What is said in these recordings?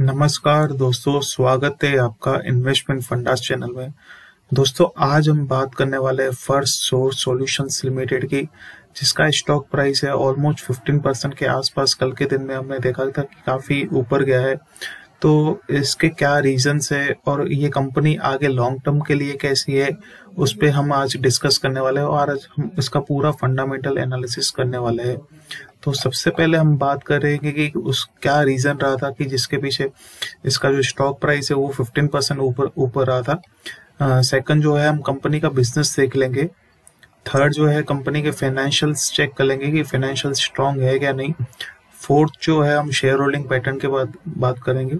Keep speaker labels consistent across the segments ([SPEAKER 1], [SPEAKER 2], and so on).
[SPEAKER 1] नमस्कार दोस्तों, स्वागत है आपका इन्वेस्टमेंट फंडास चैनल में। दोस्तों, आज हम बात करने वाले हैं फर्स्ट सोर्स सॉल्यूशंस लिमिटेड की, जिसका स्टॉक प्राइस है ऑलमोस्ट 15% के आसपास। कल के दिन में हमने देखा था कि काफ़ी ऊपर गया है। तो इसके क्या रीजंस है और ये कंपनी आगे लॉन्ग टर्म के लिए कैसी है, उस पर हम आज डिस्कस करने वाले हैं और आज हम इसका पूरा फंडामेंटल एनालिसिस करने वाले हैं। तो सबसे पहले हम बात करेंगे कि उस क्या रीज़न रहा था कि जिसके पीछे इसका जो स्टॉक प्राइस है वो 15% ऊपर रहा था। सेकंड जो है, हम कंपनी का बिजनेस देख लेंगे। थर्ड जो है, कंपनी के फाइनेंशियल्स चेक कर लेंगे कि फाइनेंशियल स्ट्रांग है क्या नहीं। फोर्थ जो है, हम शेयर होल्डिंग पैटर्न के बाद बात करेंगे।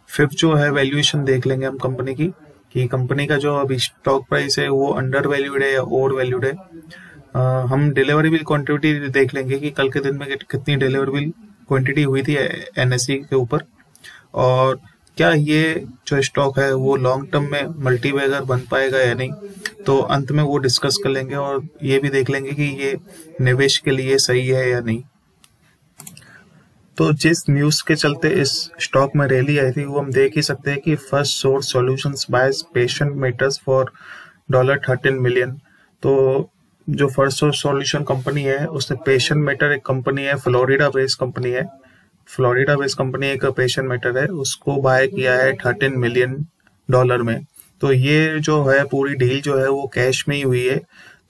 [SPEAKER 1] फिफ्थ जो है, वैल्यूएशन देख लेंगे हम कंपनी की कि कंपनी का जो अभी स्टॉक प्राइस है वो अंडर वैल्यूड है या ओवर वैल्यूड है। हम डिलीवरेबल क्वांटिटी देख लेंगे कि कल के दिन में कितनी डिलीवरेबल क्वांटिटी हुई थी एनएसई के ऊपर, और क्या ये जो स्टॉक है वो लॉन्ग टर्म में मल्टीबैगर बन पाएगा या नहीं। तो अंत में वो डिस्कस कर लेंगे और ये भी देख लेंगे कि ये निवेश के लिए सही है या नहीं। तो जिस न्यूज़ के चलते इस स्टॉक में रैली आई थी वो हम देख ही सकते हैं कि first source solutions bias patient matters for $13 million. तो जो फर्स्ट सोर्स सॉल्यूशन कंपनी है उसने पेशेंट मेटर, एक कंपनी है फ्लोरिडा बेस्ड कंपनी है, फ्लोरिडा बेस्ड कंपनी एक पेशेंट मेटर है, उसको बाय किया है $13 मिलियन में। तो ये जो है पूरी डील जो है वो कैश में ही हुई है।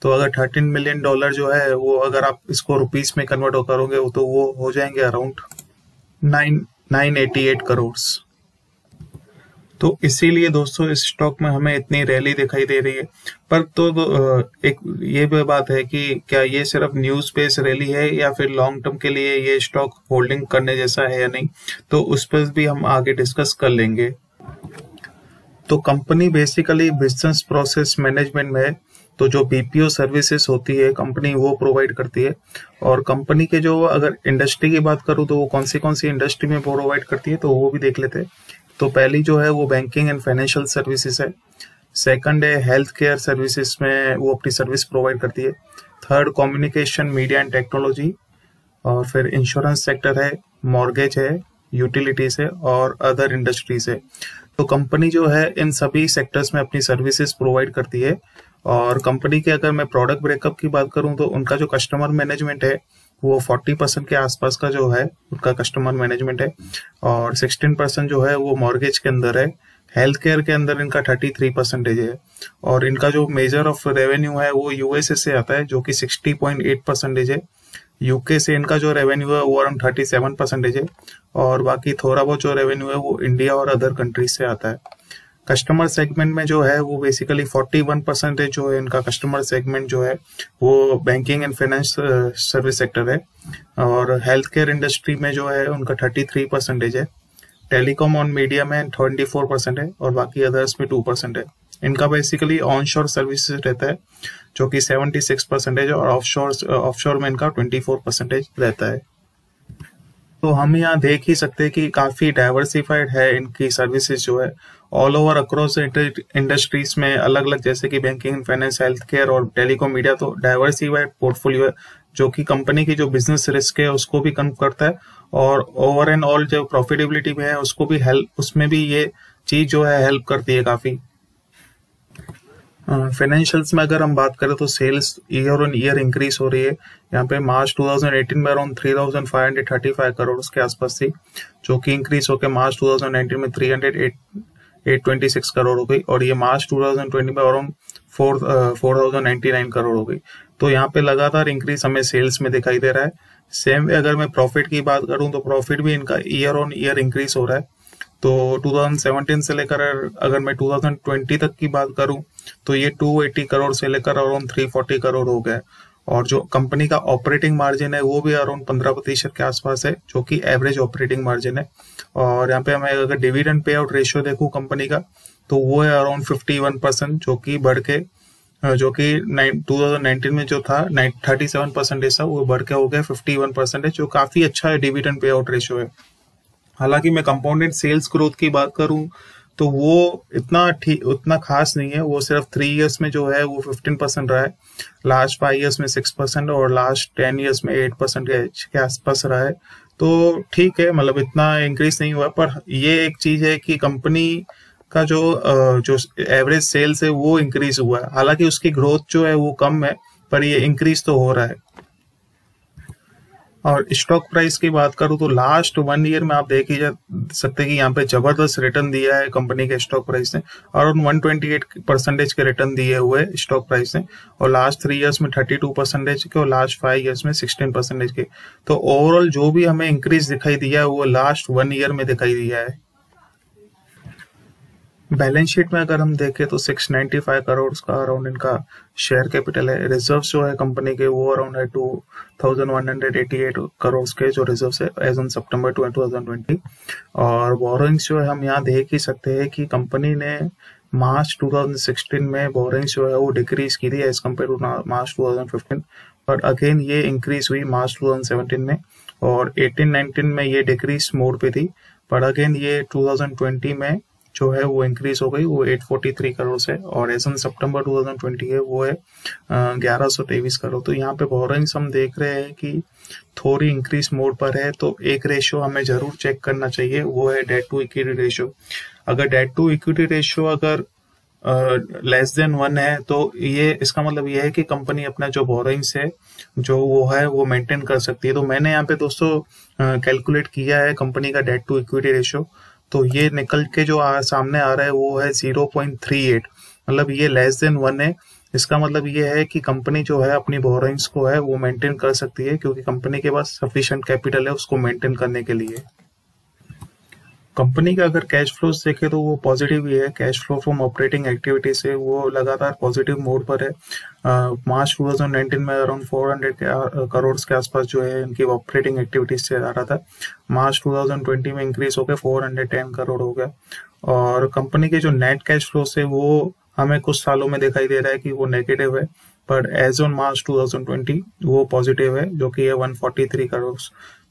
[SPEAKER 1] तो अगर $13 मिलियन जो है वो अगर आप इसको रुपीस में कन्वर्ट करोगे तो वो हो जाएंगे अराउंड 988 करोड़। तो इसीलिए दोस्तों इस स्टॉक में हमें इतनी रैली दिखाई दे रही है। पर एक ये भी बात है कि क्या ये सिर्फ न्यूज़ बेस्ड रैली है या फिर लॉन्ग टर्म के लिए ये स्टॉक होल्डिंग करने जैसा है या नहीं, तो उस पर भी हम आगे डिस्कस कर लेंगे। तो company basically business process management में है। तो जो बीपीओ सर्विसेज होती है कंपनी वो प्रोवाइड करती है। और कंपनी के जो अगर इंडस्ट्री की बात करूँ तो वो कौन सी इंडस्ट्री में प्रोवाइड करती है तो वो भी देख लेते हैं। तो पहली जो है वो बैंकिंग एंड फाइनेंशियल सर्विसेज है। सेकंड है हेल्थ केयर सर्विसेज में वो अपनी सर्विस प्रोवाइड करती है। Third communication media and technology, और फिर इंश्योरेंस सेक्टर है, मॉर्गेज है, यूटिलिटीज है और अदर इंडस्ट्रीज है। तो कंपनी जो है इन सभी सेक्टर्स में अपनी सर्विसेज प्रोवाइड करती है। और कंपनी के अगर मैं प्रोडक्ट ब्रेकअप की बात करूं तो उनका जो कस्टमर मैनेजमेंट है वो 40% के आसपास का जो है उनका कस्टमर मैनेजमेंट है, और 16% जो है वो मॉर्गेज के अंदर है। हेल्थ केयर के अंदर इनका 33% है, और इनका जो मेजर ऑफ रेवेन्यू है वो यूएसए से आता है जो कि 60.8% है। यूके से इनका जो रेवेन्यू है वो अराउंड 37% है, और बाकी थोड़ा बहुत जो रेवेन्यू है वो इंडिया और अदर कंट्रीज से आता है। कस्टमर सेगमेंट में जो है वो बेसिकली 41% जो है इनका कस्टमर सेगमेंट जो है वो banking and finance service sector है, और हेल्थ केयर इंडस्ट्री में जो है उनका 33% है। टेलीकॉम और मीडिया में 24% है, और बाकी अदर्स में 2% है। इनका बेसिकली ऑनशोर सर्विसेज रहता है जो कि 76% है, और ऑफशोर में इनका 24% रहता है। तो हम यहाँ देख ही सकते हैं कि काफी डाइवर्सिफाइड है इनकी सर्विसेज जो है ऑल ओवर अक्रॉस इंडस्ट्रीज में अलग अलग, जैसे कि बैंकिंग, फाइनेंस, हेल्थ केयर और टेलीकॉम मीडिया। तो डाइवर्सिफाइड पोर्टफोलियो है जो कि कंपनी की जो बिजनेस रिस्क है उसको भी कम करता है, और ओवर एंड ऑल जो प्रॉफिटेबिलिटी में है उसको भी उसमें भी ये चीज जो है हेल्प करती है काफी। फाइनेंशियल्स में अगर हम बात करें तो sales year on year increase हो रही है। यहाँ पे मार्च 2018 में अराउंड 3,535 करोड़ के आसपास थी, जो कि इंक्रीज होकर मार्च 2019 में 3,826 करोड़ हो गई, और ये मार्च 2020 में अराउंड 4,099 करोड़ हो गई। तो यहाँ पे लगातार इंक्रीज हमें सेल्स में दिखाई दे रहा है। सेम अगर मैं प्रॉफिट की बात करूँ तो प्रॉफिट भी इनका ईयर ऑन ईयर इंक्रीज हो रहा है। तो 2017 से लेकर अगर मैं 2020 तक की बात करूं तो ये 280 करोड़ से लेकर अराउंड 340 करोड़ हो गए, और जो कंपनी का ऑपरेटिंग मार्जिन है वो भी अराउंड 15% के आसपास है, जो कि एवरेज ऑपरेटिंग मार्जिन है। और यहाँ पे मैं अगर डिविडेंड पे आउट रेशियो देखूं कंपनी का तो वो है अराउंड 51%, जो कि बढ़ के जो कि 2019 में जो था 37% ऐसा वो बढ़ के हो गया 51% है, जो काफी अच्छा है डिविडेंड पे आउट रेशियो है। हालांकि मैं कंपाउंडेड सेल्स ग्रोथ की बात करूं तो वो उतना खास नहीं है। वो सिर्फ 3 इयर्स में जो है वो 15% रहा है, लास्ट 5 इयर्स में 6% और लास्ट 10 इयर्स में 8% के आसपास रहा है। तो ठीक है, मतलब इतना इंक्रीज नहीं हुआ, पर ये एक चीज है कि कंपनी का जो एवरेज सेल्स है वो इंक्रीज हुआ है। हालांकि उसकी ग्रोथ जो है वो कम है, पर ये इंक्रीज तो हो रहा है। और स्टॉक प्राइस की बात करूं तो लास्ट 1 ईयर में आप देख ही सकते हैं कि यहाँ पे जबरदस्त रिटर्न दिया है कंपनी के स्टॉक प्राइस ने, और 128% के रिटर्न दिए हुए स्टॉक प्राइस ने, और लास्ट 3 ईयर्स में 32% के, और लास्ट 5 ईयर्स में 16% के। तो ओवरऑल जो भी हमें इंक्रीज दिखाई दिया है वो लास्ट 1 ईयर में दिखाई दिया है। बैलेंस शीट में अगर हम देखें तो 695 करोड़ का अराउंड इनका शेयर कैपिटल है। रिजर्व्स जो है कंपनी के वो अराउंड है 2188 करोड़ के जो रिजर्व्स है एज ऑन सितंबर 2020। और बोरोइंग्स जो है हम यहाँ देख ही सकते हैं कि कंपनी ने मार्च 2016 में बोरोइंग्स जो है वो डिक्रीज की थी as compare to March 2015, but again ये इंक्रीज हुई मार्च 2017 में, और 18-19 में ये डिक्रीज मोड पे थी, पर अगेन ये 2020 में जो है वो इंक्रीज हो गई, वो 843 करोड़ से, और एज ऑन सितंबर 2020 है वो है 1123 करोड़। तो यहाँ पे बोरोइंग्स हम देख रहे हैं कि थोड़ी इंक्रीज मोड पर है। तो एक रेशियो हमें जरूर चेक करना चाहिए, वो है डेट टू इक्विटी रेशियो। अगर डेट टू इक्विटी रेशियो अगर लेस देन 1 है तो ये इसका मतलब ये है कि कंपनी अपना जो बोरोइंग्स है जो वो है वो मेंटेन कर सकती है। तो मैंने यहाँ पे दोस्तों कैलकुलेट किया है कंपनी का डेट टू इक्विटी रेशियो, तो ये निकल के जो सामने आ रहा है वो है 0.38, मतलब ये लेस देन 1 है। इसका मतलब ये है कि कंपनी जो है अपनी बोरोइंग्स को है वो मेंटेन कर सकती है, क्योंकि कंपनी के पास सफिशिएंट कैपिटल है उसको मेंटेन करने के लिए। कंपनी का अगर कैश फ्लोज देखे तो वो पॉजिटिव ही है। Cash flow from operating activity से वो लगातार पॉजिटिव मोड पर है। मार्च 2019 में अराउंड 400 करोड़ के आसपास जो है इनकी ऑपरेटिंग एक्टिविटीज से आ रहा था। मार्च 2020 में इंक्रीज होकर 410 करोड़ हो गया। और कंपनी के जो नेट कैश फ्लो से वो हमें कुछ सालों में दिखाई दे रहा है कि वो नेगेटिव है, पर एज ऑन मार्च 2020 वो पॉजिटिव है, जो कि है 143 करोड़।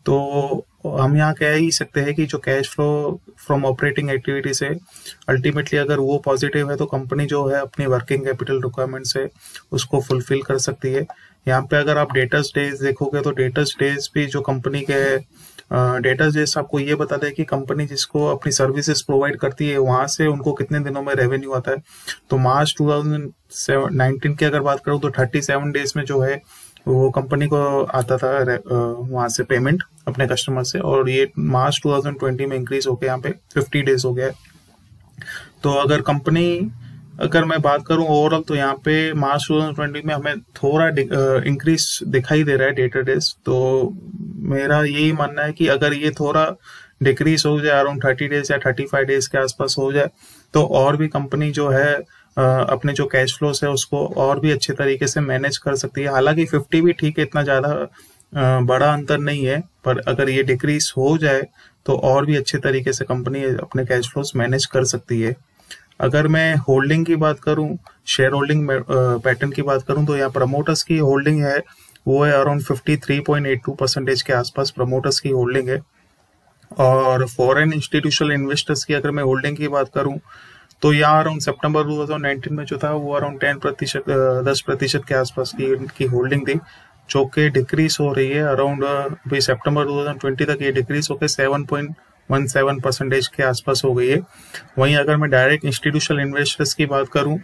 [SPEAKER 1] तो हम यहाँ कह ही सकते हैं कि जो cash flow from operating activity से अल्टीमेटली अगर वो पॉजिटिव है तो कंपनी जो है अपनी वर्किंग कैपिटल रिक्वायरमेंट से उसको फुलफिल कर सकती है। यहाँ पे अगर आप डेटर्स डेज देखोगे तो डेटर्स डेज भी जो कंपनी के डेटर्स डेज आपको ये बताते हैं कि कंपनी जिसको अपनी सर्विसेज प्रोवाइड करती है वहां से उनको कितने दिनों में रेवेन्यू आता है। तो मार्च 2019 की अगर बात करूँ तो 37 डेज में जो है वो कंपनी को आता था वहां से पेमेंट अपने कस्टमर से, और ये मार्च 2020 में इंक्रीज होकर यहाँ पे 50 डेज हो गया है। तो अगर मैं बात करूं ओवरऑल तो यहाँ पे मार्च 2020 में हमें थोड़ा इंक्रीज दिखाई दे रहा है डेटा डेज। तो मेरा यही मानना है कि अगर ये थोड़ा डिक्रीज हो जाए अराउंड 30 डेज या 35 डेज के आसपास हो जाए तो और भी कंपनी जो है अपने जो कैश फ्लोस है उसको और भी अच्छे तरीके से मैनेज कर सकती है। हालांकि 50 भी ठीक है, इतना ज्यादा बड़ा अंतर नहीं है, पर अगर ये डिक्रीज हो जाए तो और भी अच्छे तरीके से कंपनी अपने कैश फ्लोस मैनेज कर सकती है। अगर मैं होल्डिंग की बात करूं, शेयर होल्डिंग पैटर्न की बात करूं, तो यहाँ प्रमोटर्स की होल्डिंग है वो है अराउंड 53.82% के आसपास प्रमोटर्स की होल्डिंग है। और फॉरेन इंस्टीट्यूशनल इन्वेस्टर्स की अगर मैं होल्डिंग की बात करूं तो यहाँ अराउंड सितंबर 2019 में जो था वो अराउंड 10% के आसपास की इनकी होल्डिंग थी, जो कि डिक्रीज हो रही है अराउंड अभी सितंबर 2020 तक ये डिक्रीज होकर 7.17% के आसपास हो गई है। वहीं अगर मैं डायरेक्ट इंस्टीट्यूशनल इन्वेस्टर्स की बात करूं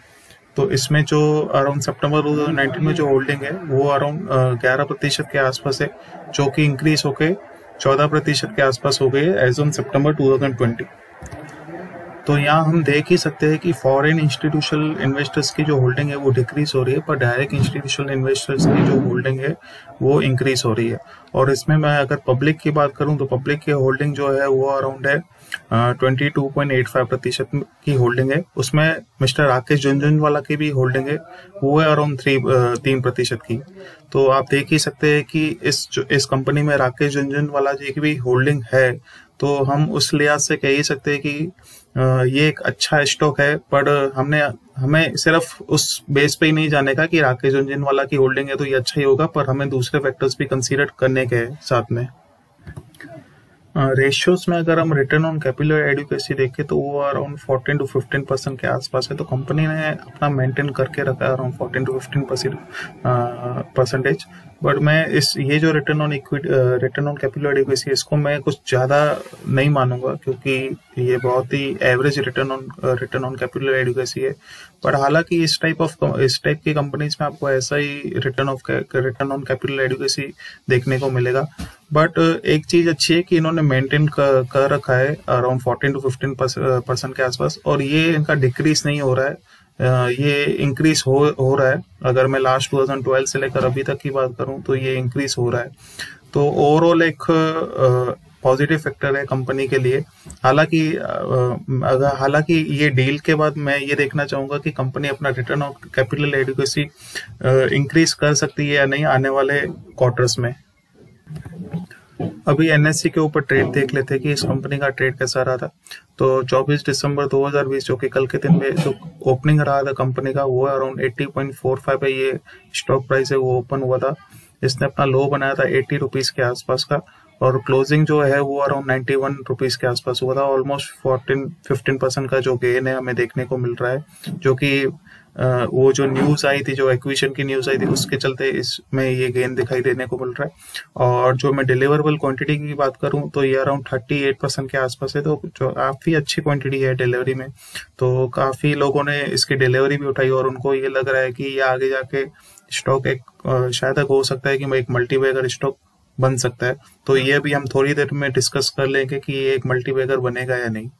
[SPEAKER 1] तो इसमें जो अराउंड सितंबर 2019 में जो होल्डिंग है वो अराउंड 11% के आसपास है, जो कि इंक्रीज होकर 14% के आसपास हो गई है एज ऑन सितंबर 2020। तो यहाँ हम देख ही सकते हैं कि फॉरेन इंस्टीट्यूशनल इन्वेस्टर्स की जो होल्डिंग है वो डिक्रीज हो रही है, पर डायरेक्ट इंस्टीट्यूशनल इन्वेस्टर्स की जो होल्डिंग है वो इंक्रीज हो रही है। और इसमें मैं अगर पब्लिक की बात करूं तो पब्लिक की होल्डिंग जो है वो अराउंड है 22.85% की होल्डिंग है। उसमें मिस्टर राकेश झुनझुनवाला की भी होल्डिंग है, वो है अराउंड 3% की। तो आप देख ही सकते हैं कि इस कंपनी में राकेश झुनझुनवाला जी की भी होल्डिंग है, तो हम उस लिहाज से कह ही सकते हैं कि ये एक अच्छा स्टॉक है। पर हमें सिर्फ उस बेस पे ही नहीं जाने का कि राकेश झुनझुनवाला की होल्डिंग है तो ये अच्छा ही होगा, पर हमें दूसरे फैक्टर्स भी कंसीडर करने के साथ में। रेशियोज में अगर हम रिटर्न ऑन कैपिटल एडिक्वेसी देखें तो वो अराउंड 14 to 15% के आसपास है। तो कंपनी ने अपना मेंटेन करके रखा है अराउंड 14 to 15%। बट मैं ये जो रिटर्न ऑन कैपिटल एडिक्वेसी इसको मैं कुछ ज़्यादा नहीं मानूंगा, क्योंकि ये बहुत ही average return on capital adequacy है। पर हालांकि इस टाइप की कंपनीज में आपको ऐसा ही रिटर्न ऑन कैपिटल एडिक्वेसी देखने को मिलेगा। बट एक चीज अच्छी है कि इन्होंने मेंटेन कर रखा है अराउंड 14 to 15% के आसपास, और ये इनका डिक्रीज नहीं हो रहा है, ये इंक्रीज हो रहा है। अगर मैं लास्ट 2012 से लेकर अभी तक की बात करूं तो ये इंक्रीज हो रहा है। तो ओवरऑल एक पॉजिटिव फैक्टर है कंपनी के लिए। हालांकि ये डील के बाद मैं ये देखना चाहूंगा कि कंपनी अपना return on capital adequacy increase कर सकती है या नहीं आने वाले क्वार्टर्स में। अभी एनएससी के ऊपर ट्रेड देख लेते हैं कि इस कंपनी का ट्रेड कैसा रहा था। तो 24 दिसंबर 2020 जो कि कल के दिन में जो ओपनिंग रहा था कंपनी का, वो अराउंड 80.45 पे ये स्टॉक प्राइस है वो ओपन हुआ था। इसने अपना लो बनाया था 80 रुपीज के आसपास का, और क्लोजिंग जो है वो अराउंड 91 रुपीज के आसपास हुआ था। ऑलमोस्ट 15% का जो गेन है हमें देखने को मिल रहा है, जो कि वो जो न्यूज आई थी, जो एक्विजिशन की न्यूज आई थी, उसके चलते इसमें ये गेन दिखाई देने को मिल रहा है। और जो मैं डिलीवरेबल क्वांटिटी की बात करूं तो ये अराउंड 38% के आसपास है, तो जो काफी अच्छी क्वांटिटी है डिलीवरी में। तो काफी लोगों ने इसकी डिलीवरी भी उठाई, और उनको ये लग रहा है कि ये आगे जाके स्टॉक एक शायद हो सकता है कि एक मल्टीबैगर स्टॉक बन सकता है। तो ये भी हम थोड़ी देर में डिस्कस कर लेंगे कि ये एक मल्टीबैगर बनेगा या नहीं।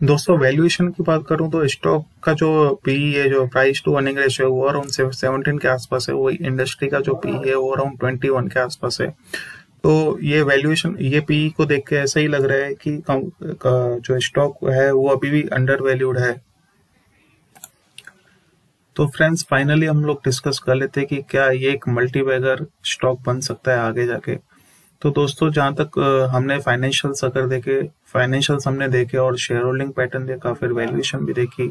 [SPEAKER 1] दोस्तों वैल्यूएशन की बात करूं तो स्टॉक का जो पीई है, जो प्राइस टू अर्निंग रेशियो है, वो अराउंड 17 के आसपास है। वो इंडस्ट्री का जो पीई है वो अराउंड 21 के आसपास है। तो ये वैल्यूएशन, ये पीई को देख के ऐसा ही लग रहा है कि जो स्टॉक है वो अभी भी अंडर वैल्यूड है। तो फ्रेंड्स फाइनली हम लोग डिस्कस कर लेते हैं कि क्या ये एक मल्टीबैगर स्टॉक बन सकता है आगे जाके। तो दोस्तों जहां तक हमने फाइनेंशियल्स हमने देखे और शेयर होल्डिंग पैटर्न देखा, फिर वैल्यूएशन भी देखी,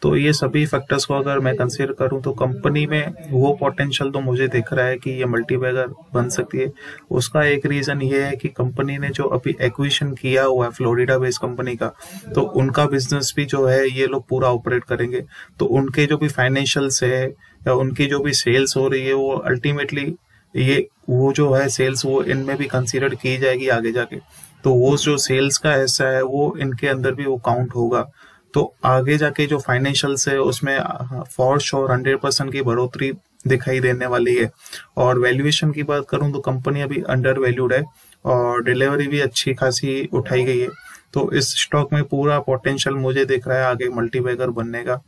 [SPEAKER 1] तो ये सभी फैक्टर्स को अगर मैं कंसीडर करूं तो कंपनी में वो पोटेंशियल तो मुझे दिख रहा है कि ये मल्टीबैगर बन सकती है। उसका एक रीजन ये है कि कंपनी ने जो अभी एक्विजिशन किया हुआ है फ्लोरिडा बेस्ड कंपनी का, तो उनका बिजनेस भी जो है ये लोग पूरा ऑपरेट करेंगे। तो उनके जो भी फाइनेंशियल्स है या उनकी जो भी सेल्स हो रही है, वो अल्टीमेटली वो जो है सेल्स वो इनमें भी कंसीडर की जाएगी आगे जाके। तो वो जो सेल्स का हिस्सा है वो इनके अंदर भी वो काउंट होगा। तो आगे जाके जो फाइनेंशियल्स है उसमें फॉर श्योर 100% की बढ़ोतरी दिखाई देने वाली है। और वैल्यूएशन की बात करूं तो कंपनी अभी अंडर वैल्यूड है और डिलीवरी भी अच्छी खासी उठाई गई है। तो इस स्टॉक में पूरा पोटेंशियल मुझे दिख रहा है आगे मल्टीबैगर बनने का।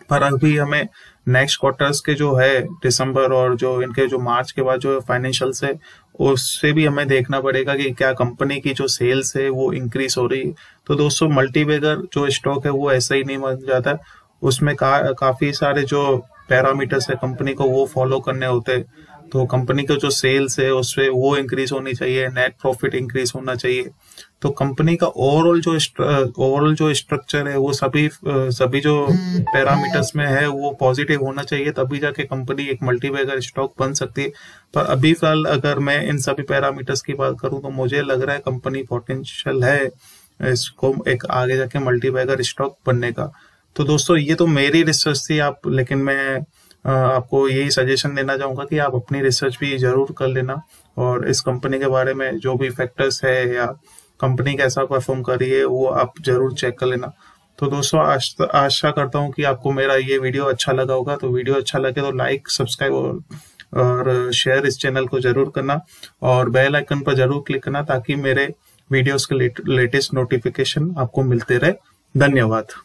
[SPEAKER 1] पर अभी हमें नेक्स्ट क्वार्टर्स के जो है दिसंबर और जो इनके जो मार्च के बाद जो फाइनेंशियल्स है, उससे भी हमें देखना पड़ेगा कि क्या कंपनी की जो सेल्स है वो इंक्रीज हो रही है। तो दोस्तों मल्टीबैगर जो स्टॉक है वो ऐसा ही नहीं बन जाता, उसमें काफी सारे जो पैरामीटर्स है कंपनी को वो फॉलो करने होते हैं। तो कंपनी का जो सेल्स है उससे वो इंक्रीज होनी चाहिए, नेट प्रॉफिट इंक्रीज होना चाहिए। तो कंपनी का ओवरऑल जो स्ट्रक्चर है वो सभी जो पैरामीटर्स में है वो पॉजिटिव होना चाहिए, तभी जाके कंपनी एक मल्टीबैगर स्टॉक बन सकती है। पर अभी फिलहाल अगर मैं इन सभी पैरामीटर्स की बात करूं तो मुझे लग रहा है कंपनी पोटेंशियल है इसको एक आगे जाके मल्टीबैगर स्टॉक बनने का। तो दोस्तों ये तो मेरी रिसर्च थी, लेकिन मैं आपको यही सजेशन देना चाहूंगा कि आप अपनी रिसर्च भी जरूर कर लेना, और इस कंपनी के बारे में जो भी फैक्टर्स है या कंपनी कैसा परफॉर्म कर रही है वो आप जरूर चेक कर लेना। तो दोस्तों आशा करता हूँ कि आपको मेरा ये वीडियो अच्छा लगा होगा। तो वीडियो अच्छा लगे तो लाइक, सब्सक्राइब और शेयर इस चैनल को जरूर करना, और बेल आइकन पर जरूर क्लिक करना ताकि मेरे वीडियोस के लेटेस्ट नोटिफिकेशन आपको मिलते रहे। धन्यवाद।